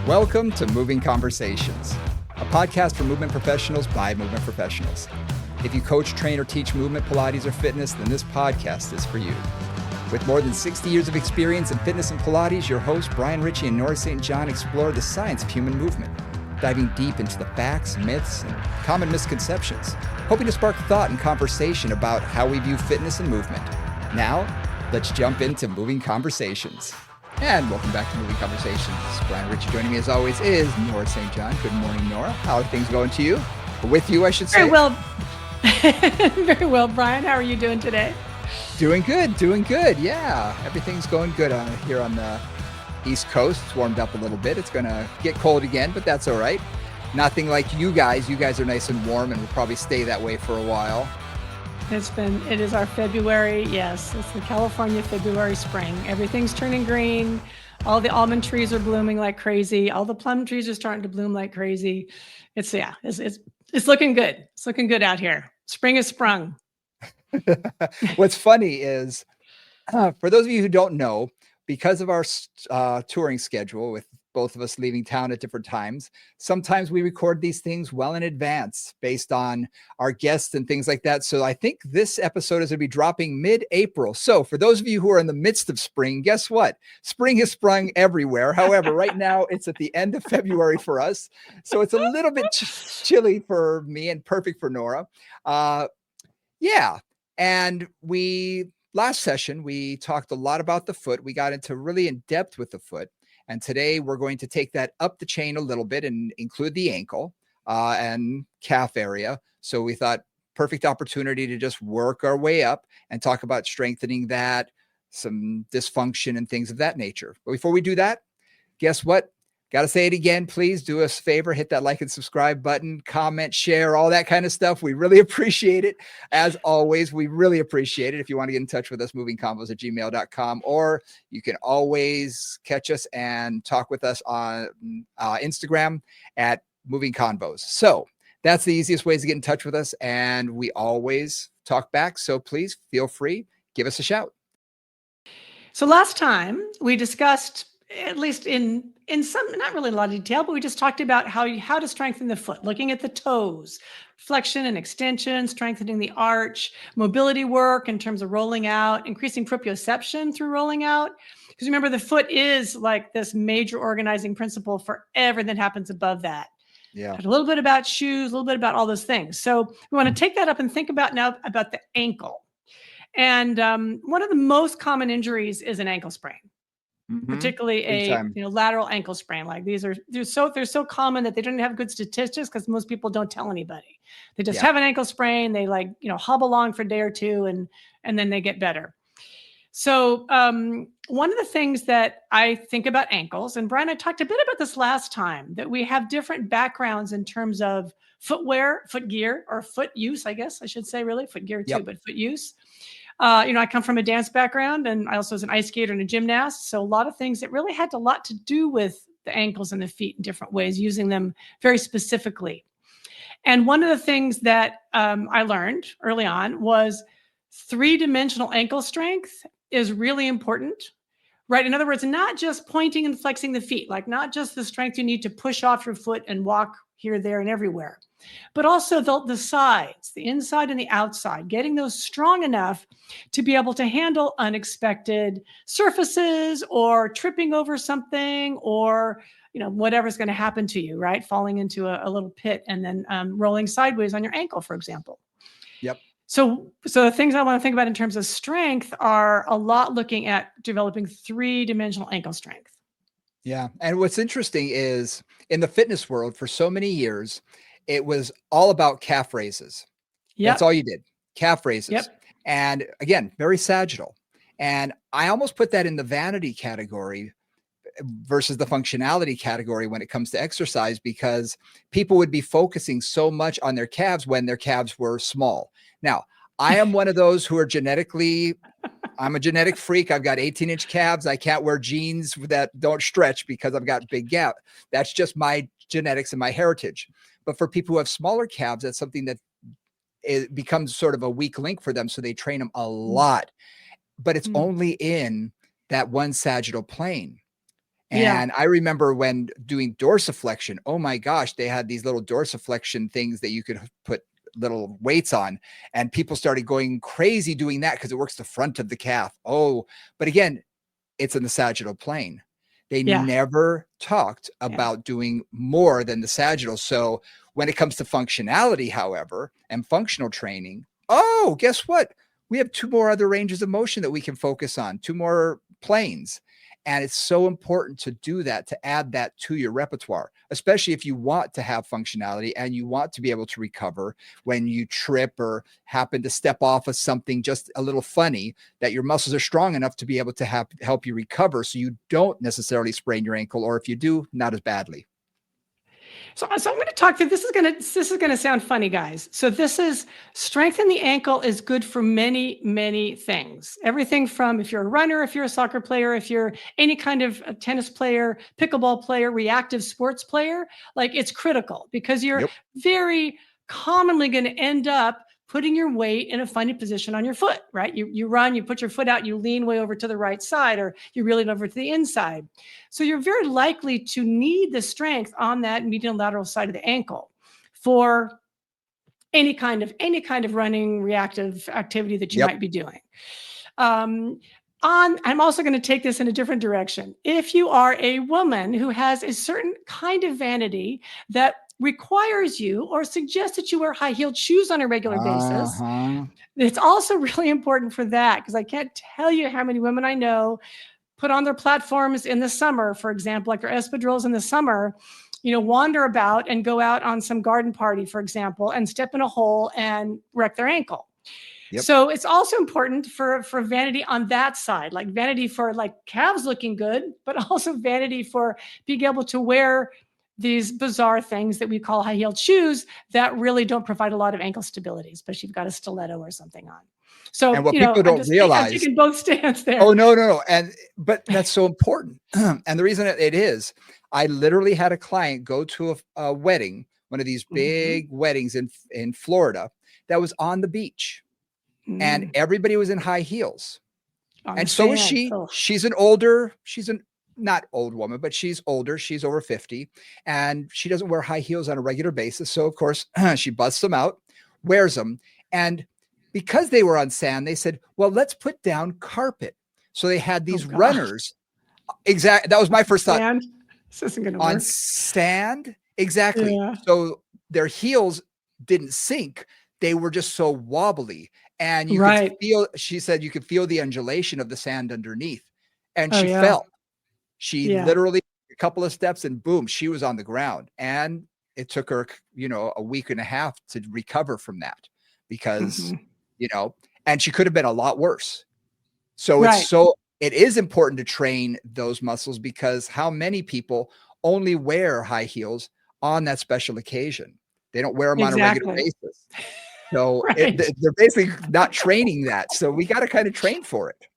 Welcome to Moving Conversations, a podcast for movement professionals by movement professionals. If you coach, train, or teach movement, Pilates, or fitness, then this podcast is for you. With more than 60 years of experience in fitness and Pilates, your hosts, Brian Ritchie and Nora St. John, explore the science of human movement, diving deep into the facts, myths, and common misconceptions, hoping to spark thought and conversation about how we view fitness and movement. Now, let's jump into Moving Conversations. And welcome back to Moving Conversations. Brian Ritchie joining me as always is Nora St. John. Good morning, Nora. How are things going to you? With you, I should say. Very well. Very well, Brian. How are you doing today? Doing good. Yeah, everything's going good here on the East Coast. It's warmed up a little bit. It's going to get cold again, but that's all right. Nothing like you guys. You guys are nice and warm and will probably stay that way for a while. It is our February. Yes, it's the California February spring. Everything's turning green. All the almond trees are blooming like crazy. All the plum trees are starting to bloom like crazy. It's looking good. It's looking good out here. Spring has sprung. What's funny is, for those of you who don't know, because of our touring schedule with both of us leaving town at different times, sometimes we record these things well in advance based on our guests and things like that. So I think this episode is going to be dropping mid-April. So for those of you who are in the midst of spring, guess what? Spring has sprung everywhere. However, right now it's at the end of February for us. So it's a little bit chilly for me and perfect for Nora. Yeah. And last session, we talked a lot about the foot. We got into really in depth with the foot. And today we're going to take that up the chain a little bit and include the ankle and calf area. So we thought perfect opportunity to just work our way up and talk about strengthening that, some dysfunction and things of that nature. But before we do that, guess what? Got to say it again. Please do us a favor, hit that like and subscribe button, comment, share, all that kind of stuff. We really appreciate it. As always, we really appreciate it. If you want to get in touch with us, movingconvos@gmail.com, or you can always catch us and talk with us on Instagram at Moving Convos. So that's the easiest ways to get in touch with us. And we always talk back. So please feel free, give us a shout. So last time we discussed, at least in some, not really a lot of detail, but we just talked about how to strengthen the foot, looking at the toes, flexion and extension, strengthening the arch, mobility work in terms of rolling out, increasing proprioception through rolling out. Because remember, the foot is like this major organizing principle for everything that happens above that. Yeah. Talked a little bit about shoes, a little bit about all those things. So we want to take that up and think about now about the ankle. And one of the most common injuries is an ankle sprain. Mm-hmm. Particularly a lateral ankle sprain. Like they're so common that they don't have good statistics because most people don't tell anybody. They just have an ankle sprain. They hobble along for a day or two and then they get better. So one of the things that I think about ankles, and Brian, I talked a bit about this last time, that we have different backgrounds in terms of footwear, foot gear, or foot use, I guess I should say, really foot gear too, but foot use. I come from a dance background, and I also was an ice skater and a gymnast. So a lot of things that really had a lot to do with the ankles and the feet in different ways, using them very specifically. And one of the things that I learned early on was three-dimensional ankle strength is really important, right? In other words, not just pointing and flexing the feet, like not just the strength you need to push off your foot and walk here, there, and everywhere, but also the sides, the inside and the outside, getting those strong enough to be able to handle unexpected surfaces or tripping over something or, whatever's going to happen to you, right? Falling into a little pit and then rolling sideways on your ankle, for example. Yep. So the things I want to think about in terms of strength are a lot looking at developing three-dimensional ankle strength. Yeah. And what's interesting is in the fitness world for so many years, it was all about calf raises. Yep. That's all you did. Calf raises. Yep. And again, very sagittal. And I almost put that in the vanity category versus the functionality category when it comes to exercise, because people would be focusing so much on their calves when their calves were small. Now, I am one of those who are I'm a genetic freak. I've got 18-inch calves. I can't wear jeans that don't stretch because I've got big gap. That's just my genetics and my heritage. But for people who have smaller calves, that's something that it becomes sort of a weak link for them. So they train them a lot, but it's only in that one sagittal plane. Yeah. And I remember when doing dorsiflexion, oh my gosh, they had these little dorsiflexion things that you could put little weights on, and people started going crazy doing that because it works the front of the calf. Oh, but again, it's in the sagittal plane. They Yeah. never talked Yeah. about doing more than the sagittal. So when it comes to functionality, however, and functional training, oh, guess what? We have two more other ranges of motion that we can focus on, two more planes. And it's so important to do that, to add that to your repertoire, especially if you want to have functionality and you want to be able to recover when you trip or happen to step off of something just a little funny, that your muscles are strong enough to be able to help you recover so you don't necessarily sprain your ankle, or if you do, not as badly. So I'm going to talk through. This is going to sound funny, guys. So this is strengthen the ankle is good for many, many things. Everything from if you're a runner, if you're a soccer player, if you're any kind of a tennis player, pickleball player, reactive sports player, like it's critical because you're Yep. very commonly going to end up putting your weight in a funny position on your foot, right? You run, you put your foot out, you lean way over to the right side, or you reel it over to the inside. So you're very likely to need the strength on that medial lateral side of the ankle for any kind of running reactive activity that you Yep. might be doing. I'm also going to take this in a different direction. If you are a woman who has a certain kind of vanity that requires you or suggests that you wear high-heeled shoes on a regular basis, Uh-huh. it's also really important for that, because I can't tell you how many women I know put on their platforms in the summer, for example, like their espadrilles in the summer, wander about and go out on some garden party, for example, and step in a hole and wreck their ankle. Yep. So it's also important for vanity on that side, like vanity for like calves looking good, but also vanity for being able to wear these bizarre things that we call high-heeled shoes that really don't provide a lot of ankle stability, especially if you've got a stiletto or something on. And So, what people I'm don't I'm realize, taking both stands there. oh, no. But that's so important. And the reason it is, I literally had a client go to a wedding, one of these Mhm. big weddings in Florida, that was on the beach, and Mm. everybody was in high heels. On the And so is sand. she. Oh, She's an not old woman, but she's older. She's over 50, and she doesn't wear high heels on a regular basis. So of course, she busts them out, wears them. And because they were on sand, they said, well, let's put down carpet. So they had oh these God. runners. Exactly. That was my first thought. Sand. This isn't going to On work. sand? Exactly. Yeah. So their heels didn't sink. They were just so wobbly. And you could Right. feel, she said, you could feel the undulation of the sand underneath. And Oh she yeah. fell. She Yeah. literally, a couple of steps and boom, she was on the ground. And it took her, a week and a half to recover from that because, Mhm. you know, and she could have been a lot worse. So Right. it is important to train those muscles, because how many people only wear high heels on that special occasion? They don't wear them on a regular Exactly. basis. So Right. they're basically not training that. So we got to kind of train for it.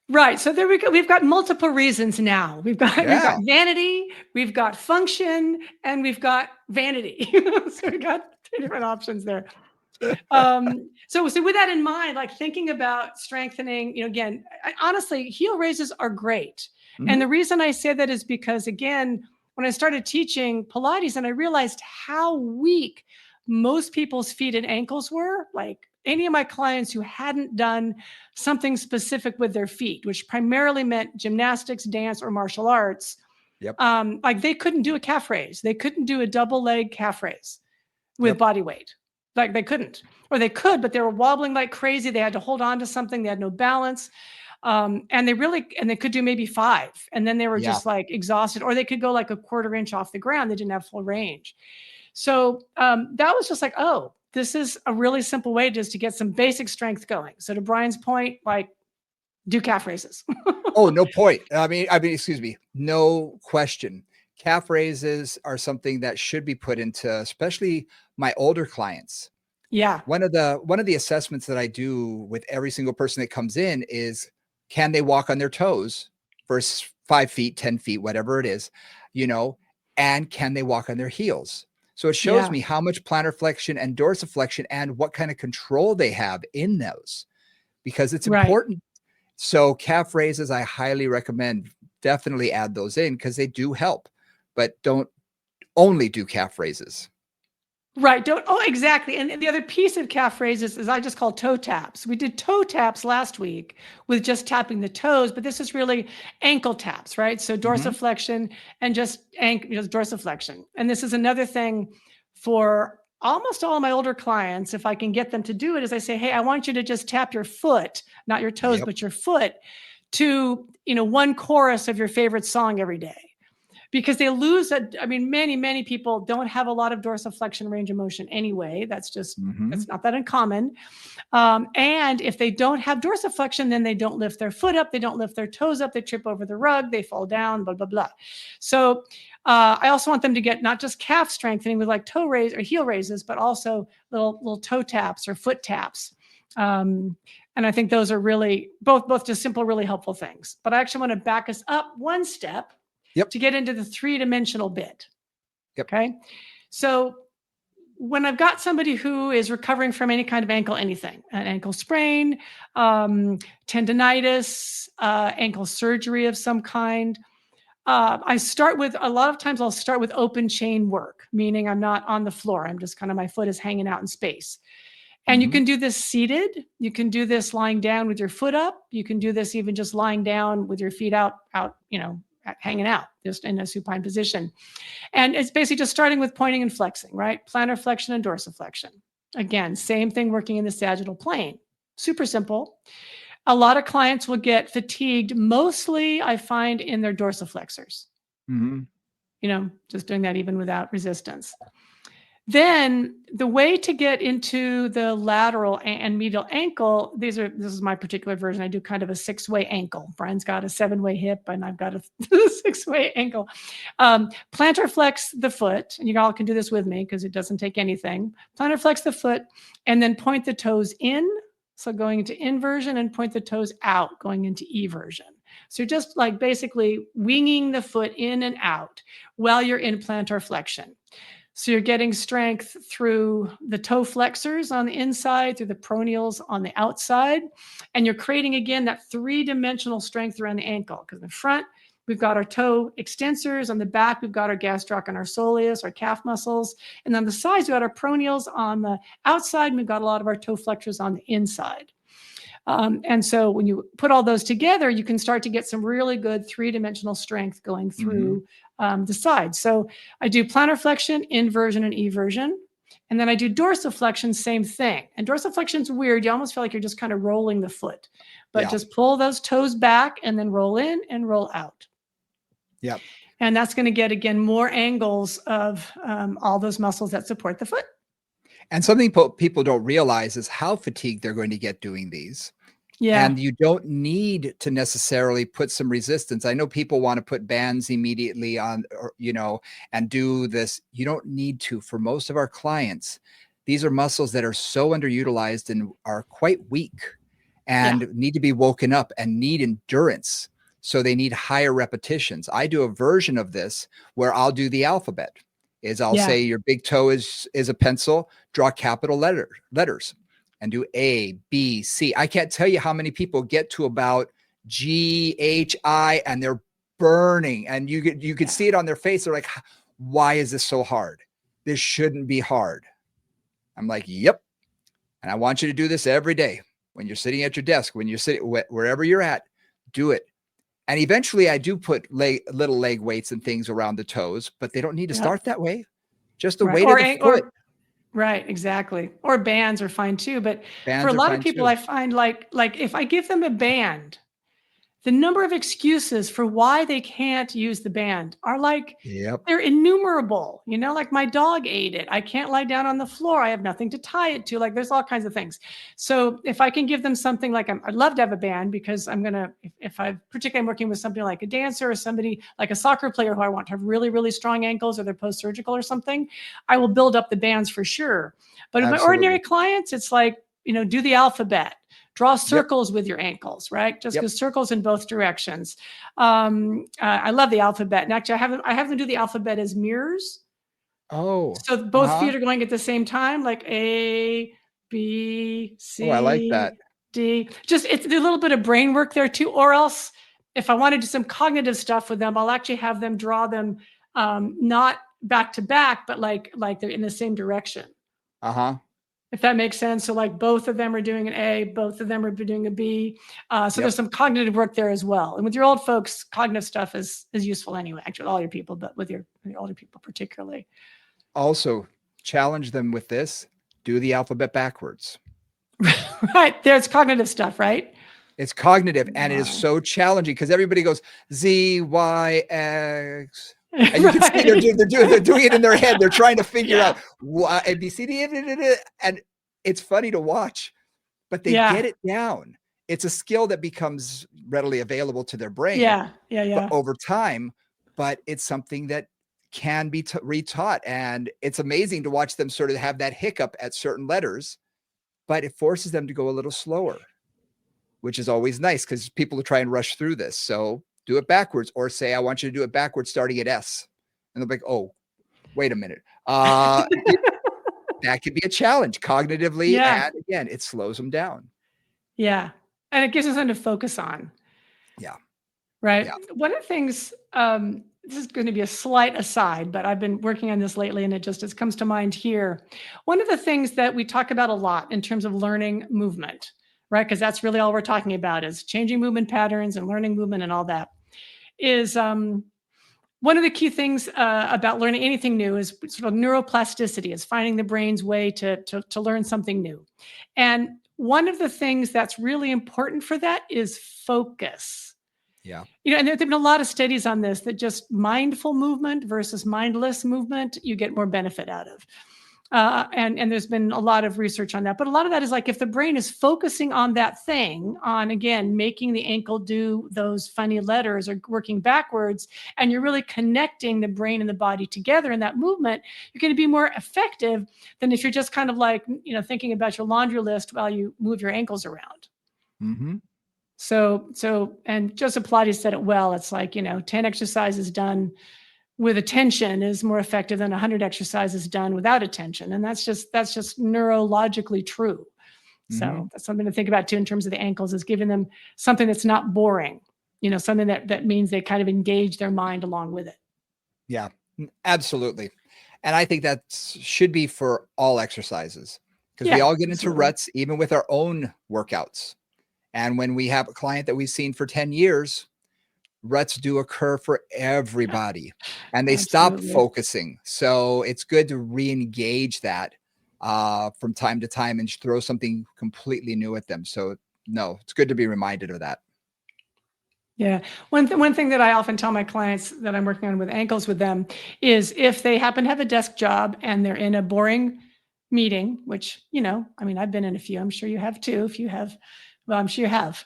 Right. So there we go. We've got multiple reasons now. We've got Yeah. vanity, we've got function, and we've got vanity. So we got three different options there. So with that in mind, like thinking about strengthening, again, honestly, heel raises are great. And Mhm. the reason I say that is because, again, when I started teaching Pilates and I realized how weak most people's feet and ankles were, like any of my clients who hadn't done something specific with their feet, which primarily meant gymnastics, dance, or martial arts, Yep. like they couldn't do a calf raise. They couldn't do a double leg calf raise with Yep. body weight. Like they couldn't, or they could, but they were wobbling like crazy. They had to hold on to something. They had no balance. And they could do maybe 5. And then they were Yeah. just like exhausted, or they could go like a quarter inch off the ground. They didn't have full range. So that was just like, oh, this is a really simple way just to get some basic strength going. So to Brian's point, like do calf raises. Oh, no point. Excuse me. No question. Calf raises are something that should be put into, especially my older clients. Yeah. One of the assessments that I do with every single person that comes in is, can they walk on their toes for 5 feet, 10 feet, whatever it is, you know, and can they walk on their heels? So it shows Yeah. me how much plantar flexion and dorsiflexion and what kind of control they have in those, because it's Right. important. So calf raises, I highly recommend definitely add those in because they do help, but don't only do calf raises. Right. Exactly. And the other piece of calf raises is I just call toe taps. We did toe taps last week with just tapping the toes, but this is really ankle taps, right? So dorsiflexion and just dorsiflexion. And this is another thing for almost all of my older clients. If I can get them to do it, is I say, hey, I want you to just tap your foot, not your toes, but your foot to, one chorus of your favorite song every day. Because they lose that. I mean, many people don't have a lot of dorsiflexion range of motion anyway. That's just, that's not that uncommon. And if they don't have dorsiflexion, then they don't lift their foot up, they don't lift their toes up, they trip over the rug, they fall down, blah, blah, blah. So I also want them to get not just calf strengthening with like toe raise or heel raises, but also little toe taps or foot taps. And I think those are really both just simple, really helpful things. But I actually want to back us up one step to get into the three-dimensional bit. Okay. So when I've got somebody who is recovering from any kind of anything, an ankle sprain, tendonitis, ankle surgery of some kind, I start with, a lot of times I'll start with open chain work, meaning I'm not on the floor. I'm just my foot is hanging out in space. And you can do this seated. You can do this lying down with your foot up. You can do this even just lying down with your feet out, hanging out, just in a supine position. And it's basically just starting with pointing and flexing, right? Plantar flexion and dorsiflexion. Again, same thing working in the sagittal plane. Super simple. A lot of clients will get fatigued, mostly I find in their dorsiflexors. Just doing that even without resistance. Then the way to get into the lateral and medial ankle, this is my particular version. I do kind of a 6-way ankle. Brian's got a 7-way hip and I've got a 6-way ankle. Plantar flex the foot, and you all can do this with me because it doesn't take anything. Plantar flex the foot and then point the toes in. So going into inversion, and point the toes out, going into eversion. So you're just like basically winging the foot in and out while you're in plantar flexion. So you're getting strength through the toe flexors on the inside, through the peroneals on the outside, and you're creating, again, that three-dimensional strength around the ankle. Because in the front, we've got our toe extensors. On the back, we've got our gastroc and our soleus, our calf muscles. And on the sides, we've got our peroneals on the outside, and we've got a lot of our toe flexors on the inside. And so when you put all those together, you can start to get some really good three-dimensional strength going through the sides. So I do plantar flexion, inversion, and eversion. And then I do dorsiflexion, same thing. And dorsiflexion is weird. You almost feel like you're just kind of rolling the foot. But just pull those toes back and then roll in and roll out. Yep. And that's going to get, again, more angles of all those muscles that support the foot. And something people don't realize is how fatigued they're going to get doing these. Yeah. And you don't need to necessarily put some resistance. I know people want to put bands immediately on, and do this. You don't need to. For most of our clients, these are muscles that are so underutilized and are quite weak and need to be woken up and need endurance. So they need higher repetitions. I do a version of this where I'll do the alphabet. I'll say your big toe is a pencil, draw capital letters and do A, B, C. I can't tell you how many people get to about G, H, I, and they're burning. And you could see it on their face. They're like, why is this so hard? This shouldn't be hard. I'm like, yep. And I want you to do this every day. When you're sitting at your desk, when you're sitting wherever you're at, do it. And eventually I do put little leg weights and things around the toes, but they don't need to start that way. Just the weight of the foot. Right, exactly. Or bands are fine too. But for a lot of people, I find like if I give them a band, the number of excuses for why they can't use the band are like, they're innumerable. Like my dog ate it. I can't lie down on the floor. I have nothing to tie it to. Like there's all kinds of things. So if I can give them something like, I'd love to have a band because I'm going to, if particularly I'm working with somebody like a dancer or somebody like a soccer player who I want to have really, really strong ankles or they're post-surgical or something, I will build up the bands for sure. But with my ordinary clients, it's like, do the alphabet. Draw circles with your ankles, right? Just go circles in both directions. I love the alphabet. And actually, I have them do the alphabet as mirrors. Oh. So both feet are going at the same time, like A, B, C, I like that. D. Just it's a little bit of brain work there too. Or else if I want to do some cognitive stuff with them, I'll actually have them draw them not back to back, but like they're in the same direction. Uh-huh. If that makes sense. So like both of them are doing an A, both of them are doing a B. So Yep. there's some cognitive work there as well. And with your old folks, cognitive stuff is useful anyway, actually all your people, but with your older people particularly. Also, challenge them with this. Do the alphabet backwards. Right. There's cognitive stuff, right? It's cognitive, and it is Wow. so challenging because everybody goes Z, Y, X. And you can see they're doing it in their head. They're trying to figure out A, B, C, D, and it's funny to watch, but they get it down. It's a skill that becomes readily available to their brain but over time, but it's something that can be retaught. And it's amazing to watch them sort of have that hiccup at certain letters, but it forces them to go a little slower, which is always nice because people try and rush through this. So do it backwards, or say, I want you to do it backwards starting at S. And they'll be like, oh, wait a minute. That could be a challenge cognitively. And again, it slows them down. Yeah. And it gives us something to focus on. Yeah. Right. Yeah. One of the things, this is going to be a slight aside, but I've been working on this lately and it just comes to mind here. One of the things that we talk about a lot in terms of learning movement, right? Because that's really all we're talking about is changing movement patterns and learning movement and all that is one of the key things about learning anything new is sort of neuroplasticity, is finding the brain's way to learn something new. And one of the things that's really important for that is focus. Yeah. And there've been a lot of studies on this, that just mindful movement versus mindless movement, you get more benefit out of. And there's been a lot of research on that. But a lot of that is like if the brain is focusing on that thing, on, again, making the ankle do those funny letters or working backwards, and you're really connecting the brain and the body together in that movement, you're going to be more effective than if you're just kind of like, thinking about your laundry list while you move your ankles around. Mm-hmm. So, and Joseph Pilates said it well. It's like, 10 exercises done with attention is more effective than 100 exercises done without attention. And that's just neurologically true. So that's something to think about too, in terms of the ankles, is giving them something that's not boring, something that means they kind of engage their mind along with it. Yeah, absolutely. And I think that should be for all exercises, because we all get into ruts, even with our own workouts. And when we have a client that we've seen for 10 years, ruts do occur for everybody, and they stop focusing. So it's good to re-engage that from time to time and throw something completely new at them. So no, it's good to be reminded of that. Yeah. One thing that I often tell my clients that I'm working on with ankles with them is, if they happen to have a desk job and they're in a boring meeting, which, I've been in a few, I'm sure you have too. If you have, well, I'm sure you have.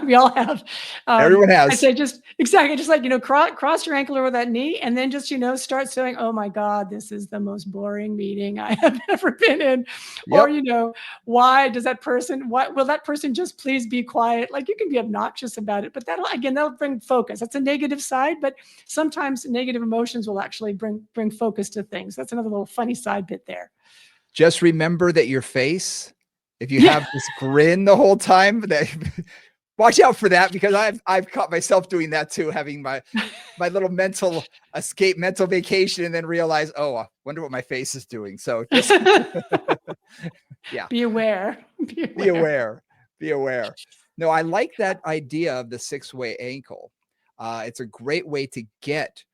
We all have. Everyone has. I say just like, cross your ankle over that knee, and then just, start saying, oh my God, this is the most boring meeting I have ever been in. Yep. Or, why will that person just please be quiet? Like, you can be obnoxious about it, but that'll bring focus. That's a negative side, but sometimes negative emotions will actually bring focus to things. That's another little funny side bit there. Just remember that your face, if you have this grin the whole time, that watch out for that, because I've caught myself doing that too, having my little mental escape, mental vacation, and then realize, oh, I wonder what my face is doing. So just be aware. Be aware. No, I like that idea of the 6-way ankle. It's a great way to get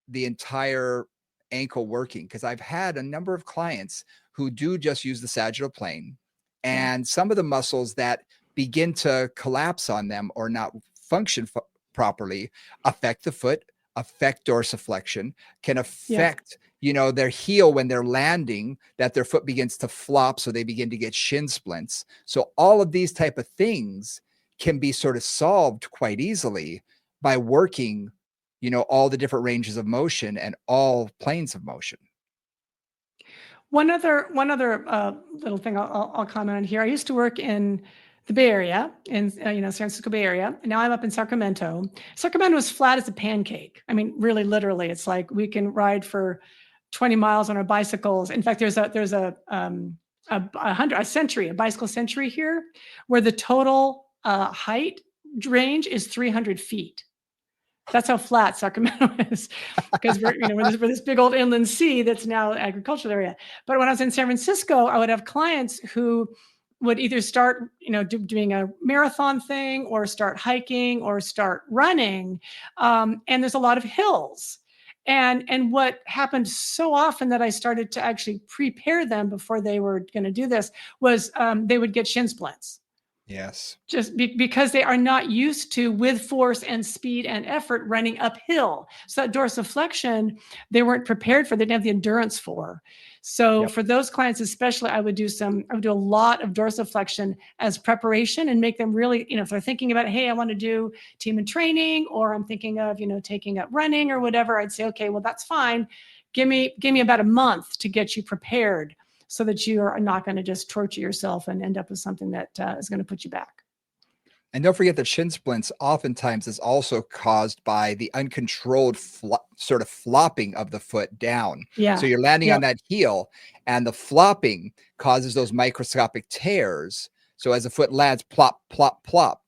the entire ankle working, because I've had a number of clients who do just use the sagittal plane, and some of the muscles that begin to collapse on them or not function properly affect the foot, affect dorsiflexion, can affect, their heel when they're landing, that their foot begins to flop, so they begin to get shin splints. So all of these type of things can be sort of solved quite easily by working, all the different ranges of motion and all planes of motion. One other little thing I'll comment on here. I used to work in the Bay Area, in San Francisco Bay Area. And now I'm up in Sacramento. Sacramento is flat as a pancake. I mean, really, literally, it's like we can ride for 20 miles on our bicycles. In fact, there's a bicycle century here, where the total height range is 300 feet. That's how flat Sacramento is, because we're this big old inland sea that's now an agricultural area. But when I was in San Francisco, I would have clients who would either start, doing a marathon thing, or start hiking, or start running. And there's a lot of hills. And what happened so often that I started to actually prepare them before they were going to do this was they would get shin splints. Yes. Just because they are not used to, with force and speed and effort, running uphill. So that dorsiflexion, they weren't prepared for, they didn't have the endurance for. So for those clients especially, I would do a lot of dorsiflexion as preparation, and make them really, if they're thinking about, hey, I want to do team and training, or I'm thinking of, taking up running or whatever, I'd say, okay, well, that's fine. Give me about a month to get you prepared, so that you are not going to just torture yourself and end up with something that is going to put you back. And don't forget that shin splints oftentimes is also caused by the uncontrolled sort of flopping of the foot down. Yeah. So you're landing on that heel, and the flopping causes those microscopic tears. So as the foot lands, plop, plop, plop.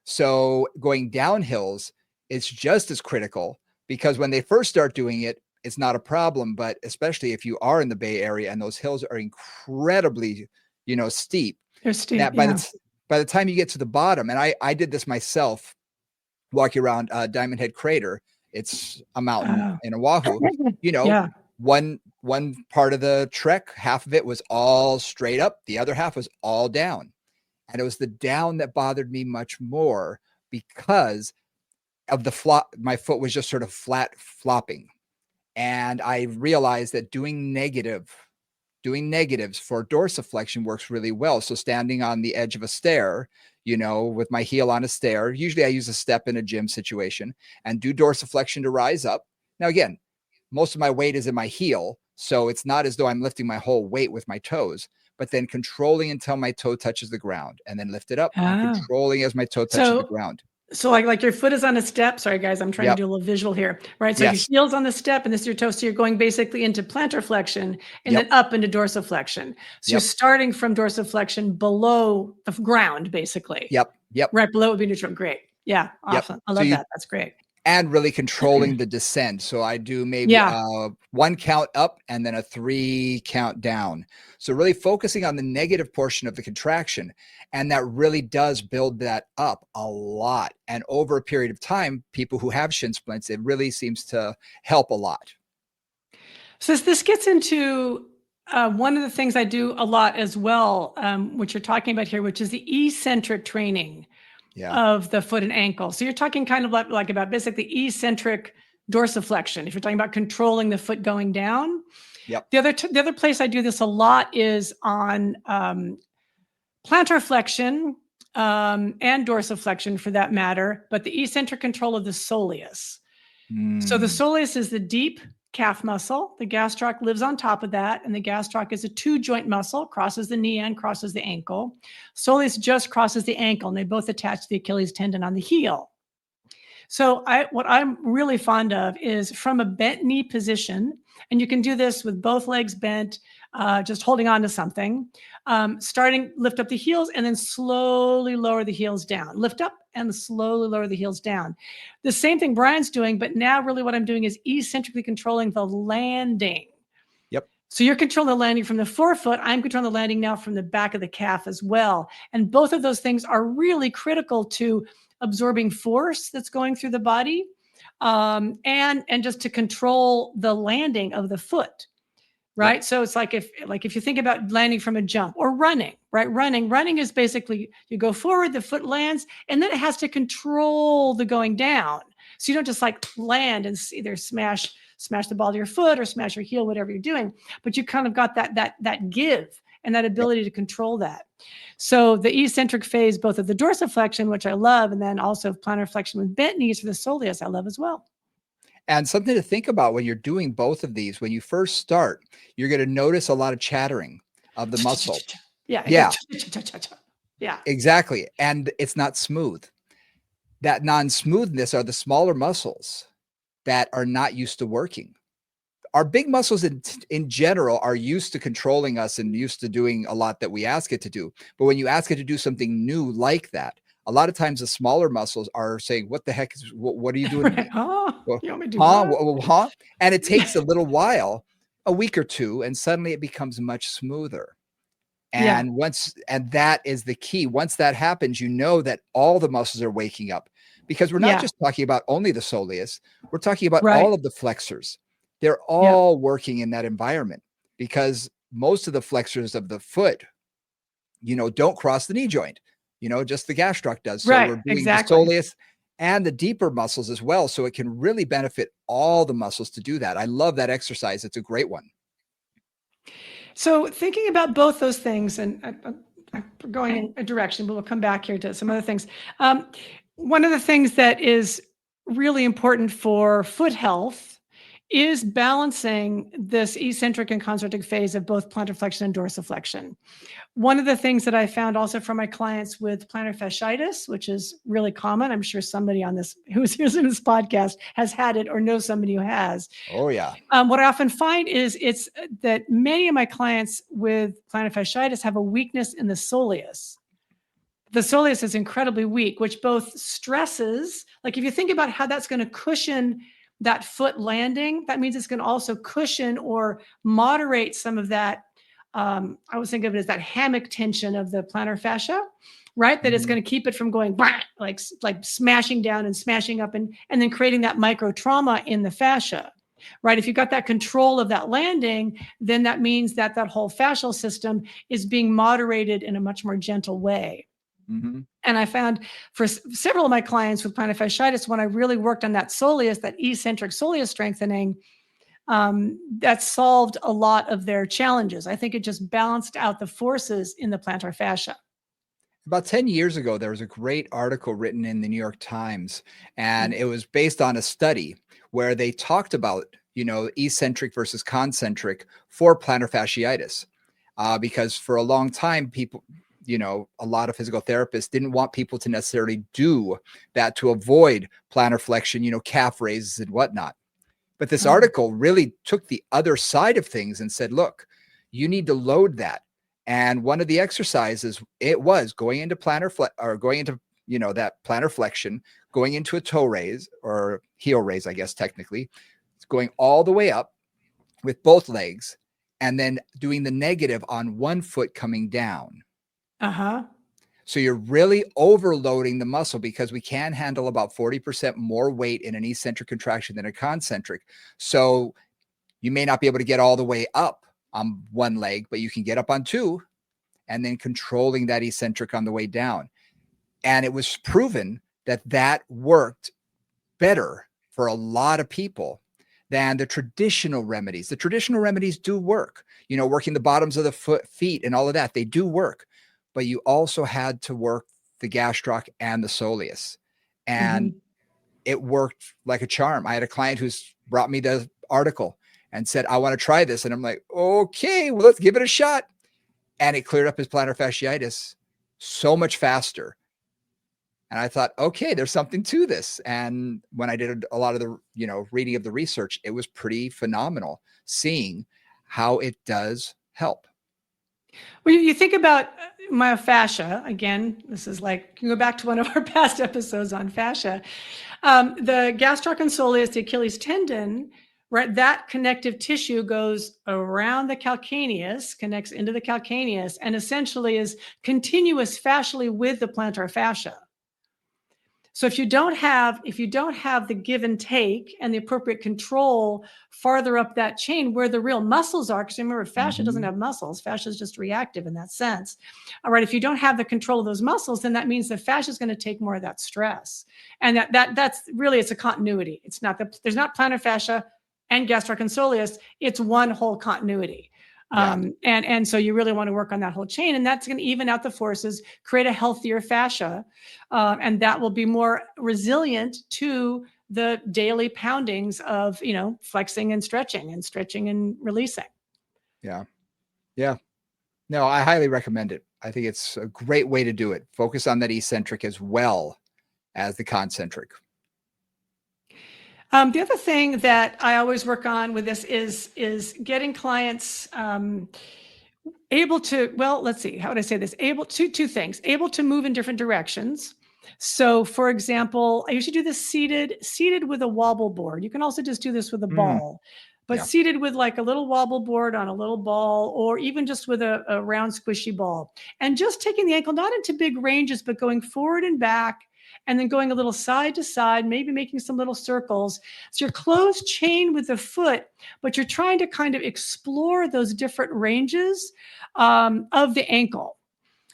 So going down hills, it's just as critical, because when they first start doing it, it's not a problem. But especially if you are in the Bay Area and those hills are incredibly, steep. They're steep. That by the time you get to the bottom, and I did this myself, walking around Diamond Head Crater. It's a mountain in Oahu. One part of the trek, half of it was all straight up, the other half was all down. And it was the down that bothered me much more, because of the flop. My foot was just sort of flat flopping. And I realized that doing negatives for dorsiflexion works really well. So standing on the edge of a stair, with my heel on a stair, usually I use a step in a gym situation, and do dorsiflexion to rise up. Now, again, most of my weight is in my heel, so it's not as though I'm lifting my whole weight with my toes, but then controlling until my toe touches the ground, and then lift it up, and controlling as my toe touches the ground. So like your foot is on a step. Sorry, guys, I'm trying to do a little visual here, right? So your heel's on the step, and this is your toe. So you're going basically into plantar flexion, and then up into dorsiflexion. So you're starting from dorsiflexion below the ground, basically. Yep. Right below would be neutral. Great. Yeah. Awesome. I love that. That's great. And really controlling the descent. So I do maybe 1 count up and then a 3 count down. So really focusing on the negative portion of the contraction. And that really does build that up a lot. And over a period of time, people who have shin splints, it really seems to help a lot. So this gets into one of the things I do a lot as well, which you're talking about here, which is the eccentric training of the foot and ankle. So you're talking kind of like about basically eccentric dorsiflexion. If you're talking about controlling the foot going down. Yep. The other place I do this a lot is on plantar flexion and dorsiflexion, for that matter, but the eccentric control of the soleus. So the soleus is the deep calf muscle. The gastroc lives on top of that, and the gastroc is a 2-joint muscle, crosses the knee and crosses the ankle. Soleus just crosses the ankle, and they both attach to the Achilles tendon on the heel. So what I'm really fond of is from a bent knee position, and you can do this with both legs bent, just holding on to something, lift up the heels, and then slowly lower the heels down. Lift up and slowly lower the heels down. The same thing Brian's doing, but now really what I'm doing is eccentrically controlling the landing. Yep. So you're controlling the landing from the forefoot. I'm controlling the landing now from the back of the calf as well. And both of those things are really critical to absorbing force that's going through the body, and just to control the landing of the foot. Right. So it's like if you think about landing from a jump or running, right? Running is basically you go forward, the foot lands, and then it has to control the going down. So you don't just like land and either smash the ball to your foot or smash your heel, whatever you're doing, but you kind of got that give and that ability to control that. So the eccentric phase, both of the dorsiflexion, which I love, and then also plantar flexion with bent knees for the soleus, I love as well. And something to think about when you're doing both of these, when you first start, you're going to notice a lot of chattering of the muscle. Yeah. Exactly. And it's not smooth. That non-smoothness are the smaller muscles that are not used to working. Our big muscles in general are used to controlling us and used to doing a lot that we ask it to do. But when you ask it to do something new like that, a lot of times the smaller muscles are saying, what the heck is, what are you doing to Right. me? Oh, Well, you want me to do huh? what? Huh? And it takes a little while, a week or two, and suddenly it becomes much smoother. Yeah. And that is the key. Once that happens, you know that all the muscles are waking up, because we're not Yeah. just talking about only the soleus, we're talking about Right. all of the flexors. They're Yeah. all working in that environment, because most of the flexors of the foot, don't cross the knee joint, just the gastroc does. So Right. we're doing the Exactly. soleus and the deeper muscles as well. So it can really benefit all the muscles to do that. I love that exercise. It's a great one. So thinking about both those things, and we're going in a direction, but we'll come back here to some other things. Um, One of the things that is really important for foot health is balancing this eccentric and concentric phase of both plantar flexion and dorsiflexion. One of the things that I found also from my clients with plantar fasciitis, which is really common, I'm sure somebody on this who's listening to this podcast has had it or knows somebody who has. Oh, yeah. What I often find is it's that many of my clients with plantar fasciitis have a weakness in the soleus. The soleus is incredibly weak, which both stresses, like if you think about how that's going to cushion that foot landing, that means it's going to also cushion or moderate some of that. I always think of it as that hammock tension of the plantar fascia, right? That it's Mhm. going to keep it from going like smashing down and smashing up and then creating that micro trauma in the fascia, right? If you've got that control of that landing, then that means that that whole fascial system is being moderated in a much more gentle way. Mhm. And I found for several of my clients with plantar fasciitis, when I really worked on that soleus, that eccentric soleus strengthening, that solved a lot of their challenges. I think it just balanced out the forces in the plantar fascia. About 10 years ago, there was a great article written in the New York Times, and Mm. it was based on a study where they talked about, eccentric versus concentric for plantar fasciitis. Because for a long time, people, a lot of physical therapists didn't want people to necessarily do that to avoid plantar flexion, calf raises and whatnot. But this Oh, article really took the other side of things and said, look, you need to load that. And one of the exercises, it was going into or going into, that plantar flexion, going into a toe raise or heel raise, I guess, technically. It's going all the way up with both legs and then doing the negative on one foot coming down. uh-huh. So you're really overloading the muscle, because we can handle about 40% more weight in an eccentric contraction than a concentric. So you may not be able to get all the way up on one leg, but you can get up on two, and then controlling that eccentric on the way down. And it was proven that that worked better for a lot of people than the traditional remedies. The traditional remedies do work, working the bottoms of the feet and all of that. They do work, but you also had to work the gastroc and the soleus. And Hmm. it worked like a charm. I had a client who's brought me the article and said, I want to try this. And I'm like, okay, well, let's give it a shot. And it cleared up his plantar fasciitis so much faster. And I thought, okay, there's something to this. And when I did a lot of the, reading of the research, it was pretty phenomenal seeing how it does help. Well, you think about myofascia, again, this is like, you can go back to one of our past episodes on fascia. The gastroc and soleus, the Achilles tendon, right? That connective tissue goes around the calcaneus, connects into the calcaneus, and essentially is continuous fascially with the plantar fascia. So if you don't have the give and take and the appropriate control farther up that chain where the real muscles are, because remember, fascia doesn't Mhm. have muscles. Fascia is just reactive in that sense. All right, if you don't have the control of those muscles, then that means the fascia is going to take more of that stress, and that's really, it's a continuity. It's not there's not plantar fascia and gastroc and soleus. It's one whole continuity. Yeah. And so you really want to work on that whole chain, and that's going to even out the forces, create a healthier fascia, and that will be more resilient to the daily poundings of flexing and stretching and releasing. Yeah. Yeah. No, I highly recommend it. I think it's a great way to do it. Focus on that eccentric as well as the concentric. The other thing that I always work on with this is getting clients able to, well, let's see, how would I say this? Able to two things, able to move in different directions, So for example, I usually do this seated with a wobble board. You can also just do this with a Mm, ball, but yeah. seated with like a little wobble board on a little ball, or even just with a round squishy ball. And just taking the ankle, not into big ranges, but going forward and back, and then going a little side to side, maybe making some little circles. So you're closed chain with the foot, but you're trying to kind of explore those different ranges of the ankle.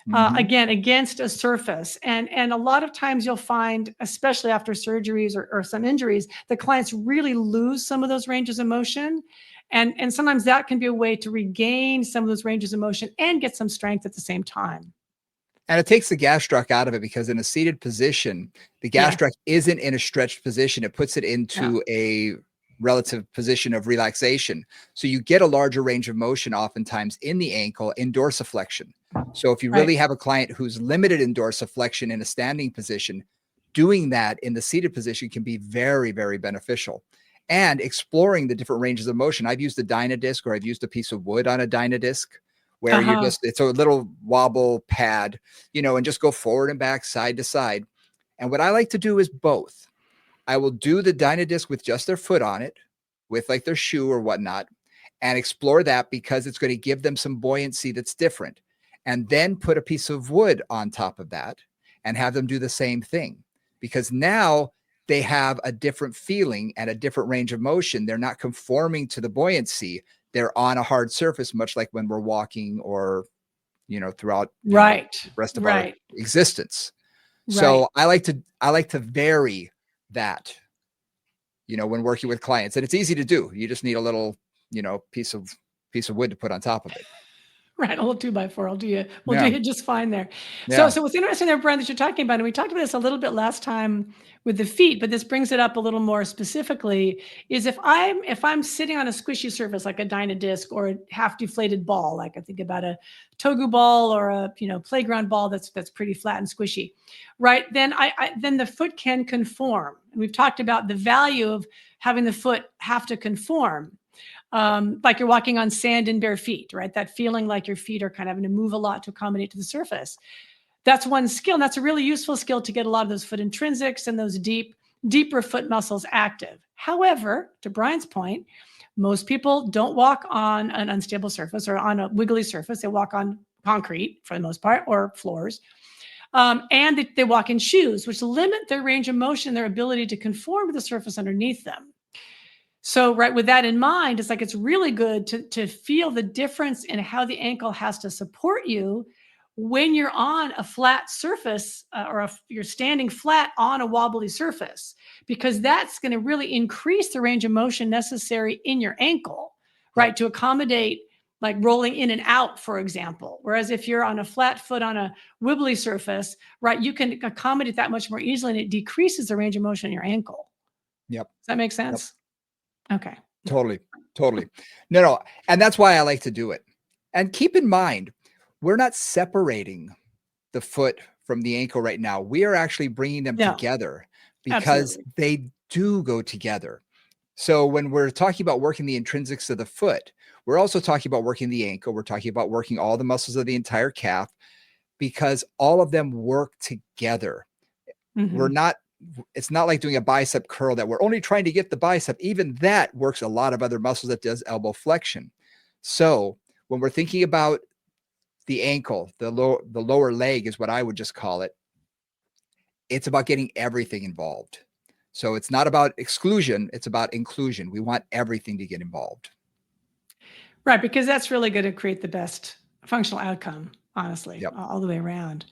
Mhm. Again, against a surface. And a lot of times you'll find, especially after surgeries or some injuries, the clients really lose some of those ranges of motion. And sometimes that can be a way to regain some of those ranges of motion and get some strength at the same time. And it takes the gastroc out of it because in a seated position, the Yeah. gastroc isn't in a stretched position. It puts it Yeah. into a relative position of relaxation. So you get a larger range of motion oftentimes in the ankle in dorsiflexion. So if you Right. really have a client who's limited in dorsiflexion in a standing position, doing that in the seated position can be very, very beneficial. And exploring the different ranges of motion. I've used a Dynadisc, or I've used a piece of wood on a Dynadisc where you're Uh-huh. just, it's a little wobble pad, and just go forward and back, side to side. And what I like to do is both. I will do the Dynadisc with just their foot on it, with like their shoe or whatnot, and explore that because it's going to give them some buoyancy that's different. And then put a piece of wood on top of that and have them do the same thing, because now they have a different feeling and a different range of motion. They're not conforming to the buoyancy. They're on a hard surface, much like when we're walking or, throughout, Right. the rest of our Right. existence. Right. So I like to vary that, when working with clients, and it's easy to do. You just need a little, piece of wood to put on top of it. Right, a little 2x4 will do you. Will do Yeah. you just fine there. So, Yeah. so what's interesting there, Brian, that you're talking about, and we talked about this a little bit last time with the feet, but this brings it up a little more specifically. Is if I'm sitting on a squishy surface like a Dynadisc or a half deflated ball, like I think about a Togu ball or a playground ball that's pretty flat and squishy, right? Then then the foot can conform, and we've talked about the value of having the foot have to conform, like you're walking on sand in bare feet, right? That feeling like your feet are kind of having to move a lot to accommodate to the surface. That's one skill. And that's a really useful skill to get a lot of those foot intrinsics and those deeper foot muscles active. However, to Brian's point, most people don't walk on an unstable surface or on a wiggly surface. They walk on concrete for the most part, or floors. And they walk in shoes, which limit their range of motion, their ability to conform to the surface underneath them. So, right, with that in mind, it's like it's really good to feel the difference in how the ankle has to support you when you're on a flat surface, you're standing flat on a wobbly surface, because that's going to really increase the range of motion necessary in your ankle, Yep. right, to accommodate like rolling in and out, for example. Whereas if you're on a flat foot on a wibbly surface, right, you can accommodate that much more easily, and it decreases the range of motion in your ankle. Yep. Does that make Yep. sense? Okay. Totally. Totally. No. And that's why I like to do it. And keep in mind, we're not separating the foot from the ankle right now. We are actually bringing them No, together because absolutely. they do go together. So when we're talking about working the intrinsics of the foot, we're also talking about working the ankle. We're talking about working all the muscles of the entire calf, because all of them work together. We're Mhm. not, it's not like doing a bicep curl that we're only trying to get the bicep. Even that works a lot of other muscles. That does elbow flexion. So when we're thinking about the ankle, the lower leg is what I would just call it. It's about getting everything involved. So it's not about exclusion, it's about inclusion. We want everything to get involved. Right, because that's really gonna create the best functional outcome, honestly, Yep. all the way around.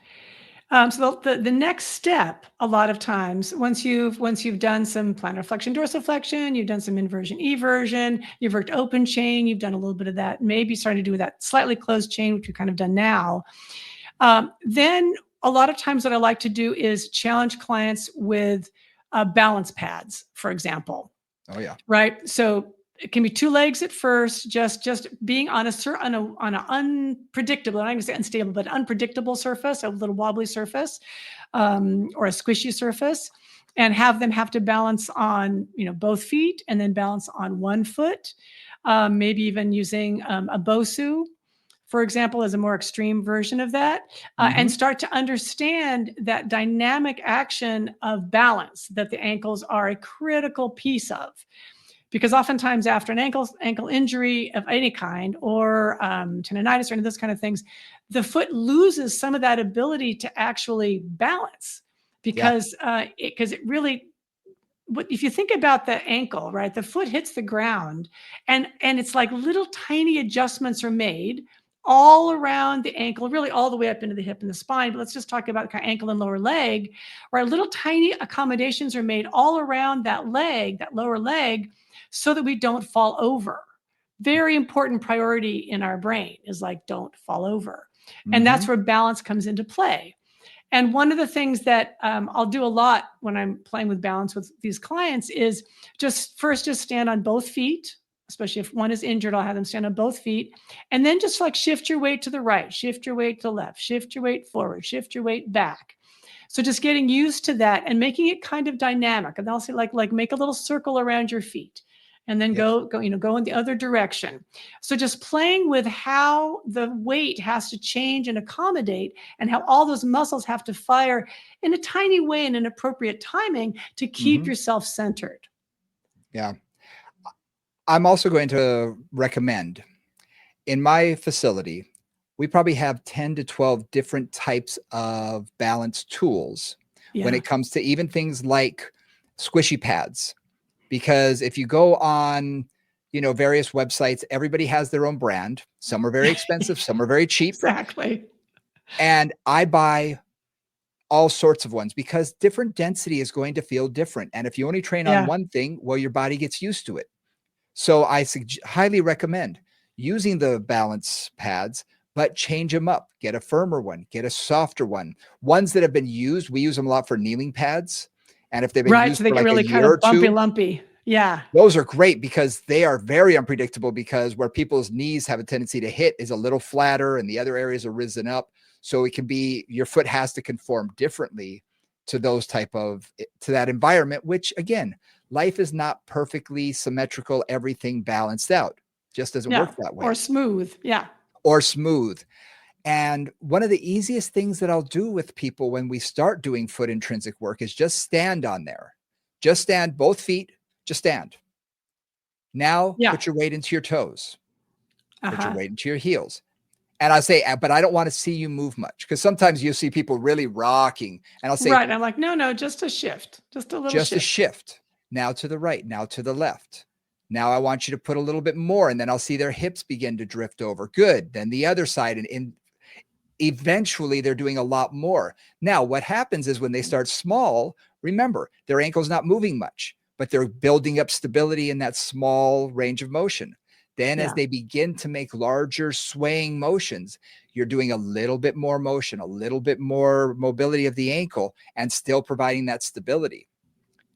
So the next step, a lot of times, once you've done some plantar flexion, dorsiflexion, you've done some inversion, eversion, you've worked open chain, you've done a little bit of that, maybe starting to do that slightly closed chain, which we've kind of done now. Then a lot of times what I like to do is challenge clients with balance pads, for example. Oh yeah. Right. So it can be two legs at first, just being on a unpredictable, I'm not going to say unstable, but unpredictable surface, a little wobbly surface, or a squishy surface, and have them have to balance on both feet, and then balance on one foot, maybe even using a Bosu for example, is a more extreme version of that, and start to understand that dynamic action of balance that the ankles are a critical piece of. Because oftentimes after an ankle injury of any kind, or tendonitis or any of those kind of things, the foot loses some of that ability to actually balance, Yeah. because it really, if you think about the ankle, right, the foot hits the ground, and it's like little tiny adjustments are made all around the ankle, really all the way up into the hip and the spine. But let's just talk about kind of ankle and lower leg, where little tiny accommodations are made all around that leg, that lower leg, so that we don't fall over. Very important priority in our brain is like, don't fall over. And that's where balance comes into play. And one of the things that I'll do a lot when I'm playing with balance with these clients is just stand on both feet, especially if one is injured. I'll have them stand on both feet, and then just like shift your weight to the right, shift your weight to the left, shift your weight forward, shift your weight back. So just getting used to that and making it kind of dynamic. And I'll say like make a little circle around your feet, and then go in the other direction. So just playing with how the weight has to change and accommodate, and how all those muscles have to fire in a tiny way in an appropriate timing to keep yourself centered. Yeah. I'm also going to recommend, in my facility, we probably have 10 to 12 different types of balance tools when it comes to even things like squishy pads. Because if you go on, various websites, everybody has their own brand. Some are very expensive, some are very cheap. Exactly. And I buy all sorts of ones because different density is going to feel different. And if you only train on one thing, well, your body gets used to it. So I highly recommend using the balance pads, but change them up. Get a firmer one, get a softer one. Ones that have been used, we use them a lot for kneeling pads. And if they've been used So they for get like a really kind year of or bumpy, two, lumpy. Yeah. those are great because they are very unpredictable, because where people's knees have a tendency to hit is a little flatter and the other areas are risen up. So it can be, your foot has to conform differently to to that environment, which again, life is not perfectly symmetrical, everything balanced out. Just doesn't work that way. Or smooth. Yeah. Or smooth. And one of the easiest things that I'll do with people when we start doing foot intrinsic work is just stand on there. Just stand, both feet, just stand. Now put your weight into your toes. Put your weight into your heels. And I say, but I don't want to see you move much, because sometimes you see people really rocking. And I'll say, right. I'm like, no, just a shift, just a little just shift. a shift. Now to the right, now to the left. Now I want you to put a little bit more, and then I'll see their hips begin to drift over. Good. Then the other side, and eventually they're doing a lot more. Now, what happens is when they start small, remember, their ankle's not moving much, but they're building up stability in that small range of motion. Then as they begin to make larger swaying motions, you're doing a little bit more motion, a little bit more mobility of the ankle, and still providing that stability.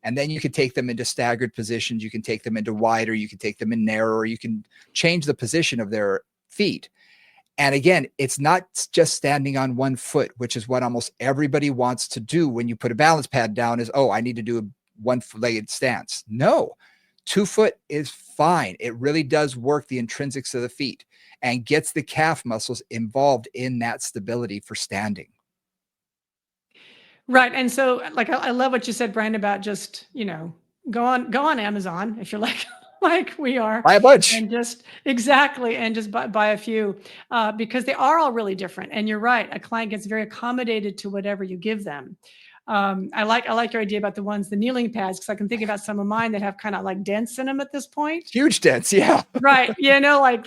And then you can take them into staggered positions. You can take them into wider. You can take them in narrower. You can change the position of their feet. And again, it's not just standing on one foot, which is what almost everybody wants to do when you put a balance pad down is, oh, I need to do a one-legged stance. No, 2 foot is fine. It really does work the intrinsics of the feet and gets the calf muscles involved in that stability for standing. Right. And so like, I love what you said, Brian, about just, go on Amazon if you're like we are, Buy a bunch. and just buy a few, because they are all really different. And you're right. A client gets very accommodated to whatever you give them. I like your idea about the kneeling pads, because I can think about some of mine that have kind of like dents in them at this point. Huge dents. Yeah. Right.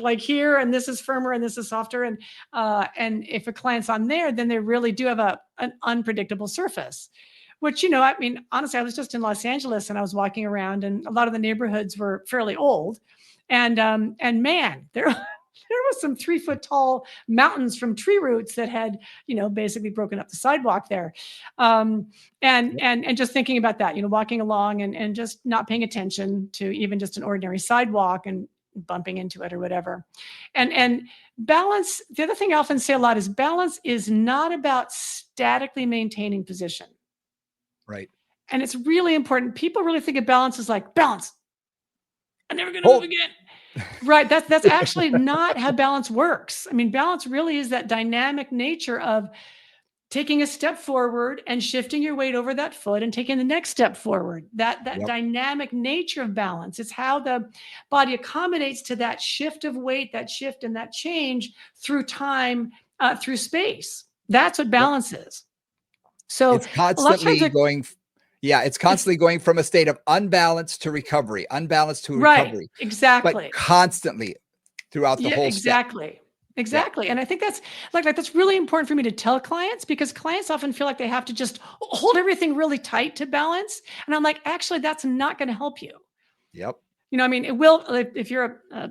Like here, and this is firmer and this is softer. And if a client's on there, then they really do have an unpredictable surface, which, I mean, honestly, I was just in Los Angeles and I was walking around, and a lot of the neighborhoods were fairly old. And man, there was some 3 foot tall mountains from tree roots that had, basically broken up the sidewalk there. And just thinking about that, walking along and just not paying attention to even just an ordinary sidewalk and bumping into it or whatever. And balance, the other thing I often say a lot is balance is not about statically maintaining position. Right. And it's really important. People really think of balance as like, balance, I'm never going to move again. Right. That's actually not how balance works. I mean, balance really is that dynamic nature of taking a step forward and shifting your weight over that foot and taking the next step forward. That Yep. dynamic nature of balance. It's how the body accommodates to that shift of weight, that shift and that change through time, through space. That's what Yep. balance is. So It's a lot of times constantly going. Yeah, it's it's constantly going from a state of unbalance to recovery, unbalance to right. recovery, but Exactly. constantly throughout the Yeah, whole step. exactly. Yep. Exactly. And I think that's like that's really important for me to tell clients because clients often feel like they have to just hold everything really tight to balance. And I'm like, actually, that's not going to help you. Yep. You know, I mean, it will, if you're a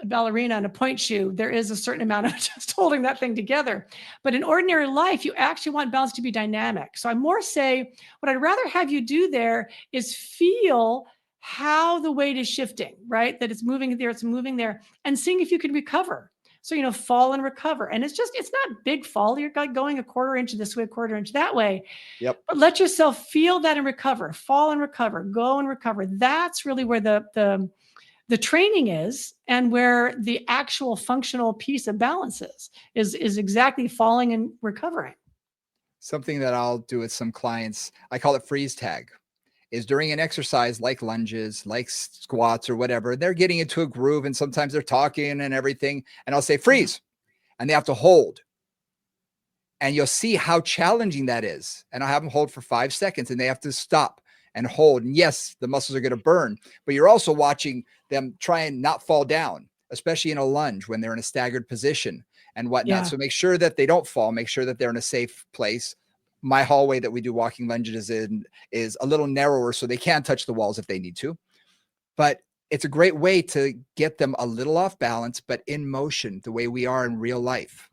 ballerina and a point shoe, there is a certain amount of just holding that thing together. But in ordinary life, you actually want balance to be dynamic. So I more say what I'd rather have you do there is feel how the weight is shifting, right? That it's moving there, and seeing if you can recover. So, fall and recover. And it's not big fall. You're like going a quarter inch this way, a quarter inch that way. Yep. But let yourself feel that and recover, fall and recover, go and recover. That's really where the training is, and where the actual functional piece of balance is exactly falling and recovering. Something that I'll do with some clients, I call it freeze tag, is during an exercise like lunges, like squats or whatever, they're getting into a groove and sometimes they're talking and everything. And I'll say Yeah. freeze, and they have to hold. And you'll see how challenging that is. And I'll have them hold for 5 seconds and they have to stop and hold. And yes, the muscles are going to burn, but you're also watching them try and not fall down, especially in a lunge when they're in a staggered position and whatnot. Yeah. So make sure that they don't fall, make sure that they're in a safe place. My hallway that we do walking lunges in is a little narrower, so they can touch the walls if they need to. But it's a great way to get them a little off balance, but in motion, the way we are in real life.